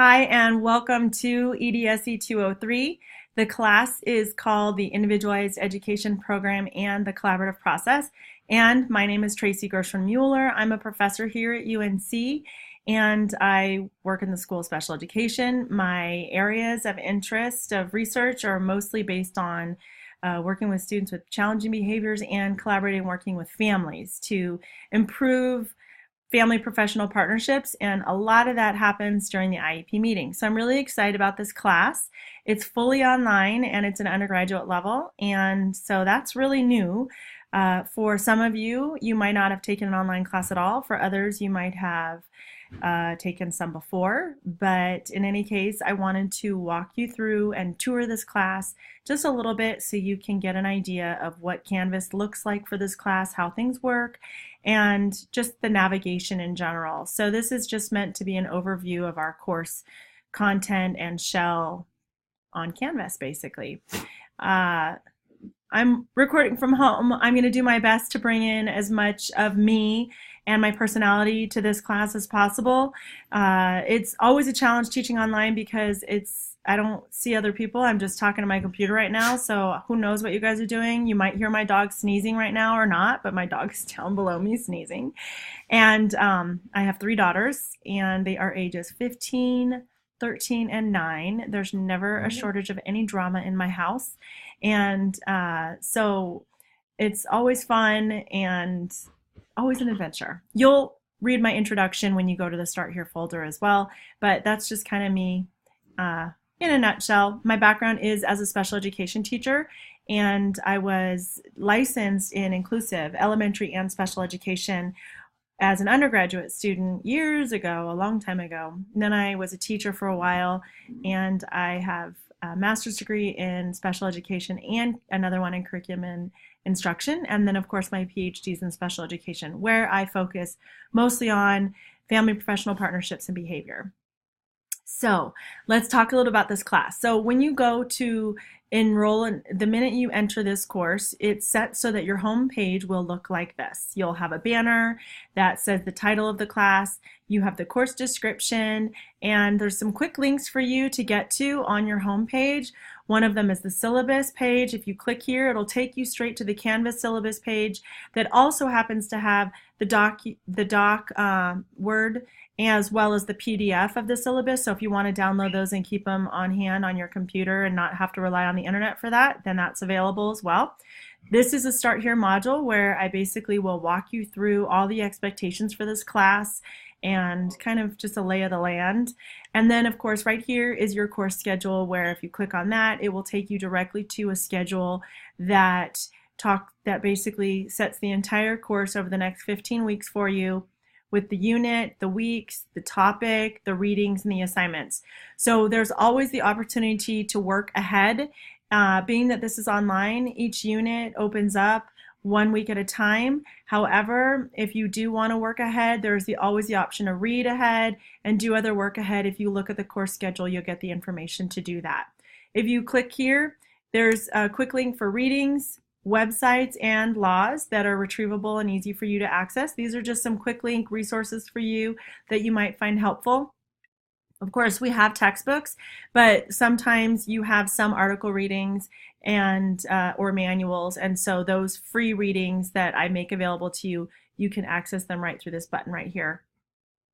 Hi, and welcome to EDSE 203. The class is called the Individualized Education Program and the Collaborative Process. And my name is Tracy Gershwin-Mueller. I'm a professor here at UNC, and I work in the School of Special Education. My areas of interest of research are mostly based on working with students with challenging behaviors and collaborating working with families to improve family professional partnerships, and a lot of that happens during the IEP meeting. So I'm really excited about this class. It's fully online and it's an undergraduate level, and so that's really new. For some of you, you might not have taken an online class at all. For others, you might have taken some before, but in any case, I wanted to walk you through and tour this class just a little bit so you can get an idea of what Canvas looks like for this class, how things work, and just the navigation in general. So this is just meant to be an overview of our course content and shell on Canvas, basically. I'm recording from home. I'm going to do my best to bring in as much of me and my personality to this class as possible. It's always a challenge teaching online because I don't see other people. I'm just talking to my computer right now, so who knows what you guys are doing. You might hear my dog sneezing right now or not, but my dog is down below me sneezing. And I have 3 daughters, and they are ages 15, 13, and 9. There's never a shortage of any drama in my house. And so it's always fun and always an adventure. You'll read my introduction when you go to the Start Here folder as well, but that's just kind of me in a nutshell. My background is as a special education teacher, and I was licensed in inclusive elementary and special education as an undergraduate student years ago, a long time ago. And then I was a teacher for a while, and I have a master's degree in special education and another one in curriculum and instruction. And then, of course, my PhD's in special education, where I focus mostly on family professional partnerships and behavior. So let's talk a little about this class. So when you go to enroll, the minute you enter this course, it's set so that your home page will look like this. You'll have a banner that says the title of the class, you have the course description, and there's some quick links for you to get to on your home page. One of them is the syllabus page. If you click here, it'll take you straight to the Canvas syllabus page that also happens to have the doc Word as well as the PDF of the syllabus. So if you want to download those and keep them on hand on your computer and not have to rely on the internet for that, then that's available as well. This is a Start Here module where I basically will walk you through all the expectations for this class and kind of just a lay of the land. And then, of course, right here is your course schedule, where if you click on that, it will take you directly to a schedule that basically sets the entire course over the next 15 weeks for you, with the unit, the weeks, the topic, the readings, and the assignments. So there's always the opportunity to work ahead. Being that this is online, each unit opens up 1 week at a time. However, if you do want to work ahead, there's always the option to read ahead and do other work ahead. If you look at the course schedule, you'll get the information to do that. If you click here, there's a quick link for readings, websites, and laws that are retrievable and easy for you to access. These are just some quick link resources for you that you might find helpful. Of course, we have textbooks, but sometimes you have some article readings and or manuals, and so those free readings that I make available to you, you can access them right through this button right here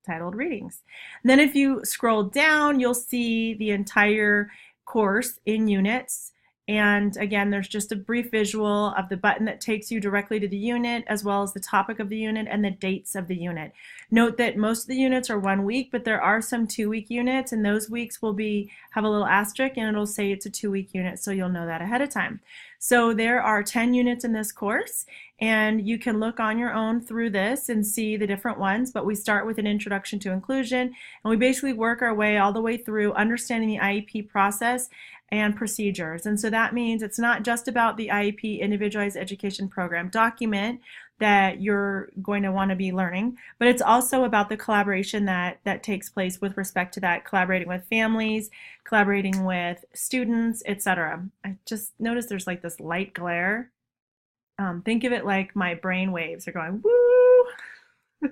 titled Readings. And then if you scroll down, you'll see the entire course in units. And again, there's just a brief visual of the button that takes you directly to the unit, as well as the topic of the unit and the dates of the unit. Note that most of the units are 1 week, but there are some 2-week units, and those weeks will have a little asterisk, and it'll say it's a 2-week unit, so you'll know that ahead of time. So there are 10 units in this course, and you can look on your own through this and see the different ones, but we start with an introduction to inclusion, and we basically work our way all the way through understanding the IEP process and procedures. And so that means it's not just about the IEP Individualized Education Program document that you're going to want to be learning, but it's also about the collaboration that takes place with respect to that, collaborating with families, collaborating with students, etc. I just noticed there's like this light glare. Think of it like my brain waves are going, woo!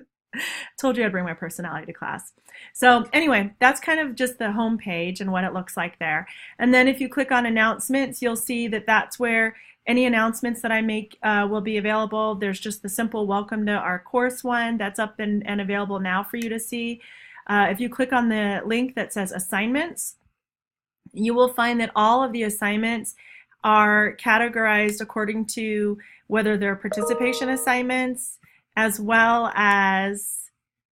Told you I'd bring my personality to class. So anyway, that's kind of just the home page and what it looks like there. And then if you click on announcements, you'll see that that's where any announcements that I make will be available. There's just the simple welcome to our course one that's up and available now for you to see. If you click on the link that says assignments, you will find that all of the assignments are categorized according to whether they're participation assignments as well as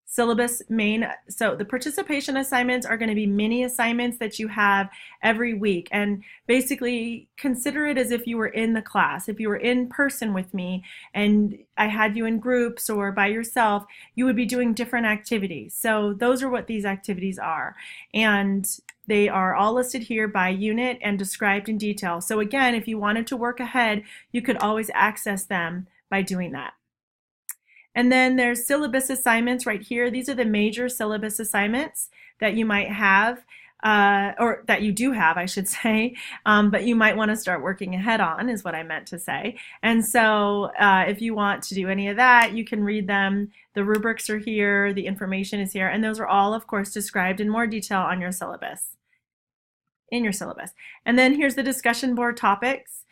syllabus main. So the participation assignments are going to be mini assignments that you have every week, and basically consider it as if you were in the class. If you were in person with me and I had you in groups or by yourself, you would be doing different activities. So those are what these activities are, and they are all listed here by unit and described in detail. So again, if you wanted to work ahead, you could always access them by doing that. And then there's syllabus assignments right here. These are the major syllabus assignments that you might have, or that you do have, I should say, but you might want to start working ahead on, is what I meant to say. And so if you want to do any of that, you can read them. The rubrics are here, the information is here, and those are all, of course, described in more detail on your syllabus, in your syllabus. And then here's the discussion board topics.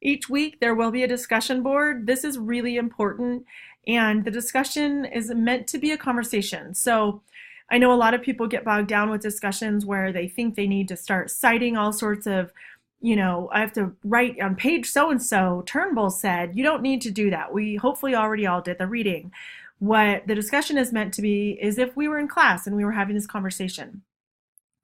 Each week there will be a discussion board. This is really important, and the discussion is meant to be a conversation. So I know a lot of people get bogged down with discussions where they think they need to start citing all sorts of, I have to write on page so-and-so, Turnbull said. You don't need to do that. We hopefully already all did the reading. What the discussion is meant to be is if we were in class and we were having this conversation.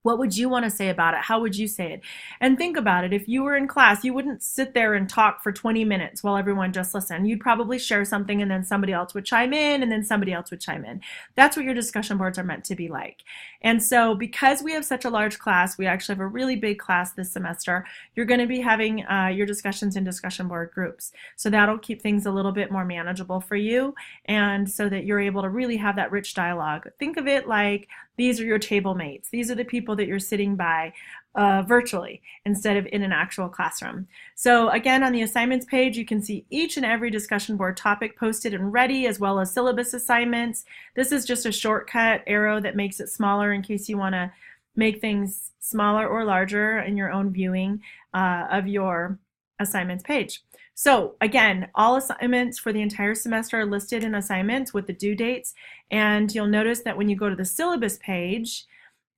What would you want to say about it? How would you say it? And think about it. If you were in class, you wouldn't sit there and talk for 20 minutes while everyone just listened. You'd probably share something and then somebody else would chime in and then somebody else would chime in. That's what your discussion boards are meant to be like. And so because we have such a large class, we actually have a really big class this semester, you're going to be having your discussions in discussion board groups. So that'll keep things a little bit more manageable for you, and so that you're able to really have that rich dialogue. Think of it like these are your table mates. These are the people that you're sitting by virtually instead of in an actual classroom. So again, on the assignments page, you can see each and every discussion board topic posted and ready, as well as syllabus assignments. This is just a shortcut arrow that makes it smaller in case you want to make things smaller or larger in your own viewing of your assignments page. So again, all assignments for the entire semester are listed in assignments with the due dates, and you'll notice that when you go to the syllabus page,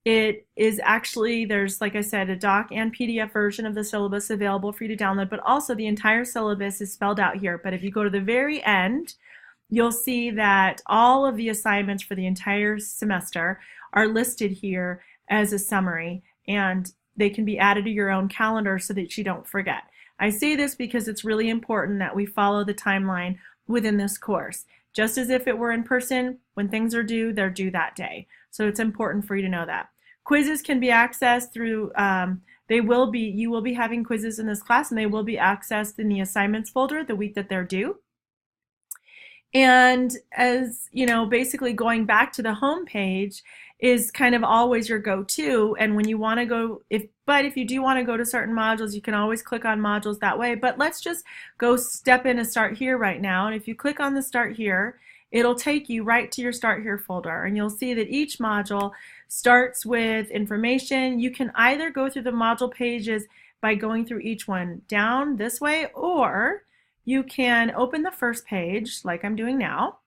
it is actually, there's, like I said, a doc and PDF version of the syllabus available for you to download, but also the entire syllabus is spelled out here. But if you go to the very end, you'll see that all of the assignments for the entire semester are listed here as a summary, and they can be added to your own calendar so that you don't forget. I say this because it's really important that we follow the timeline within this course. Just as if it were in person, when things are due, they're due that day. So it's important for you to know that. Quizzes can be accessed through, you will be having quizzes in this class, and they will be accessed in the assignments folder the week that they're due. And as you know, basically going back to the home page is kind of always your go-to. And when you want to go, if you do want to go to certain modules, you can always click on modules that way. But let's just go step in and start here right now. And if you click on the start here, it'll take you right to your start here folder. And you'll see that each module starts with information. You can either go through the module pages by going through each one down this way, or you can open the first page like I'm doing now.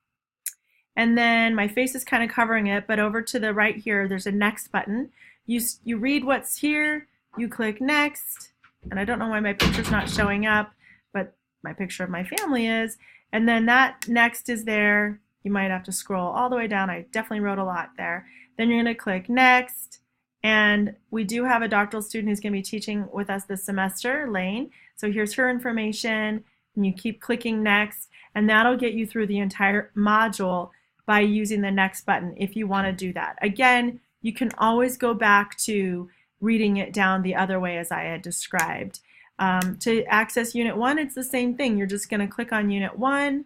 And then my face is kind of covering it, but over to the right here, there's a next button. You read what's here, you click next, and I don't know why my picture's not showing up, but my picture of my family is. And then that next is there. You might have to scroll all the way down. I definitely wrote a lot there. Then you're going to click next. And we do have a doctoral student who's going to be teaching with us this semester, Lane. So here's her information. And you keep clicking next, and that'll get you through the entire module by using the next button if you want to do that. Again, you can always go back to reading it down the other way as I had described. To access Unit 1, it's the same thing. You're just going to click on Unit 1,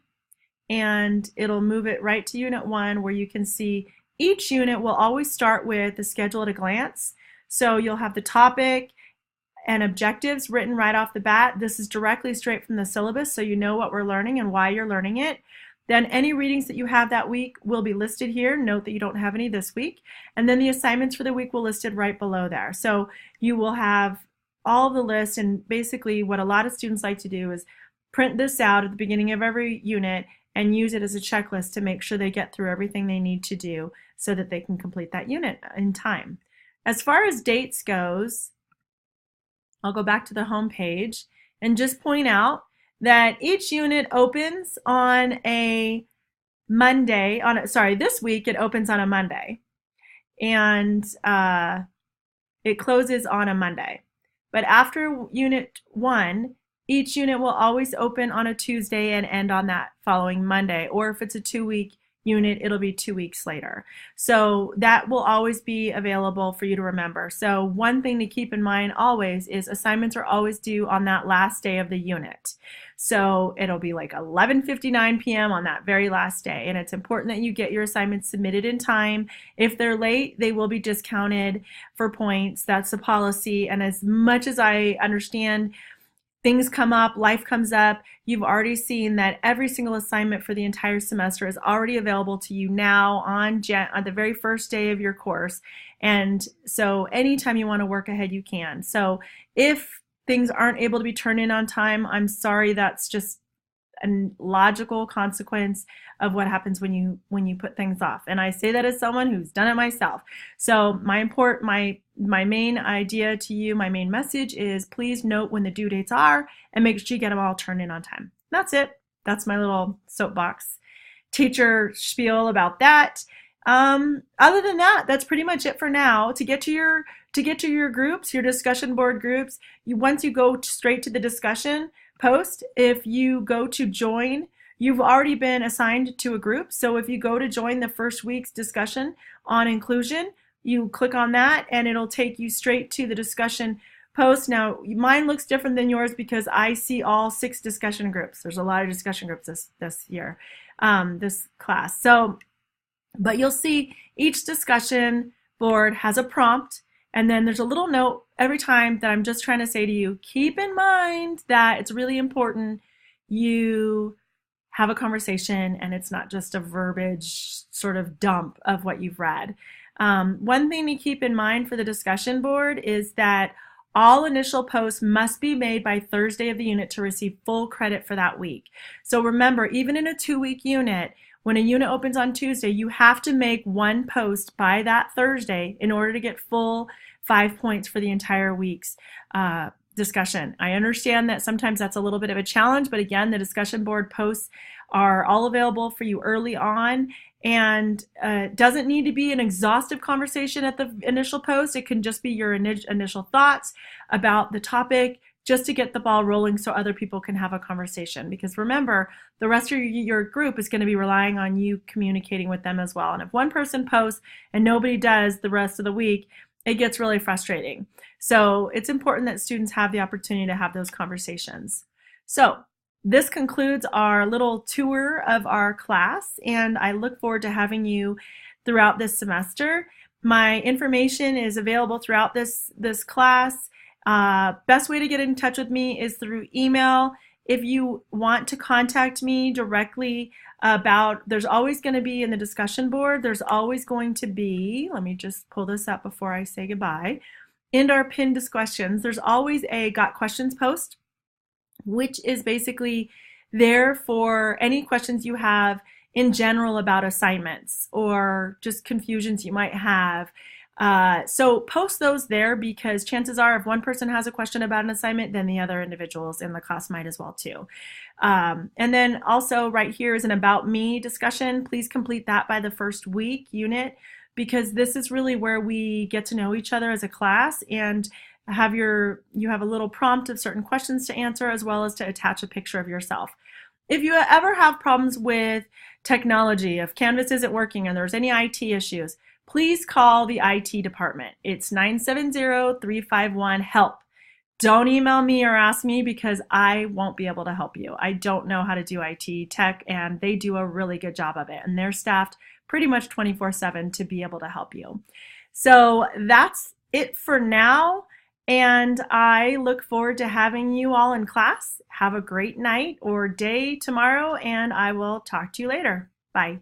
and it'll move it right to Unit 1, where you can see each unit will always start with the schedule at a glance. So you'll have the topic and objectives written right off the bat. This is directly straight from the syllabus, so you know what we're learning and why you're learning it. Then any readings that you have that week will be listed here. Note that you don't have any this week. And then the assignments for the week will listed right below there. So you will have all the list, and basically what a lot of students like to do is print this out at the beginning of every unit and use it as a checklist to make sure they get through everything they need to do so that they can complete that unit in time. As far as dates goes, I'll go back to the home page and just point out that each unit opens on a Monday. This week it opens on a Monday, and it closes on a Monday. But after Unit 1, each unit will always open on a Tuesday and end on that following Monday. Or if it's a 2-week unit, it'll be 2 weeks later. So that will always be available for you to remember. So one thing to keep in mind always is assignments are always due on that last day of the unit. So it'll be like 11:59 p.m. on that very last day. And it's important that you get your assignments submitted in time. If they're late, they will be discounted for points. That's the policy. And as much as I understand, things come up, life comes up. You've already seen that every single assignment for the entire semester is already available to you now on the very first day of your course. And so anytime you want to work ahead, you can. So if things aren't able to be turned in on time, I'm sorry, that's just a logical consequence of what happens when you put things off. And I say that as someone who's done it myself. So my main idea to you, my main message is please note when the due dates are and make sure you get them all turned in on time. That's it. That's my little soapbox teacher spiel about that. Other than that, that's pretty much it for now. To get to your groups, your discussion board groups, once you go straight to the discussion post, if you go to join, you've already been assigned to a group. So if you go to join the first week's discussion on inclusion, you click on that and it'll take you straight to the discussion post. Now mine looks different than yours because I see all 6 discussion groups. There's a lot of discussion groups this year, this class. So, but you'll see each discussion board has a prompt, and then there's a little note every time that I'm just trying to say to you, keep in mind that it's really important you have a conversation and it's not just a verbiage sort of dump of what you've read. One thing to keep in mind for the discussion board is that all initial posts must be made by Thursday of the unit to receive full credit for that week. So remember, even in a 2-week unit, when a unit opens on Tuesday, you have to make 1 post by that Thursday in order to get full 5 points for the entire week's discussion. I understand that sometimes that's a little bit of a challenge, but again, the discussion board posts are all available for you early on, and doesn't need to be an exhaustive conversation at the initial post. It can just be your initial thoughts about the topic, just to get the ball rolling so other people can have a conversation. Because remember, the rest of your group is going to be relying on you communicating with them as well. And if one person posts and nobody does the rest of the week, it gets really frustrating. So it's important that students have the opportunity to have those conversations. So this concludes our little tour of our class, and I look forward to having you throughout this semester. My information is available throughout this class. Best way to get in touch with me is through email. If you want to contact me directly there's always going to be in the discussion board, there's always going to be, let me just pull this up before I say goodbye, in our pinned discussions, there's always a Got Questions post, which is basically there for any questions you have in general about assignments or just confusions you might have. So post those there, because chances are if one person has a question about an assignment, then the other individuals in the class might as well too. And then also right here is an About Me discussion. Please complete that by the first week unit, because this is really where we get to know each other as a class, and you have a little prompt of certain questions to answer, as well as to attach a picture of yourself. If you ever have problems with technology, if Canvas isn't working and there's any IT issues, please call the IT department. It's 970-351-HELP. Don't email me or ask me, because I won't be able to help you. I don't know how to do IT tech, and they do a really good job of it, and they're staffed pretty much 24/7 to be able to help you. So that's it for now. And I look forward to having you all in class. Have a great night or day tomorrow, and I will talk to you later. Bye.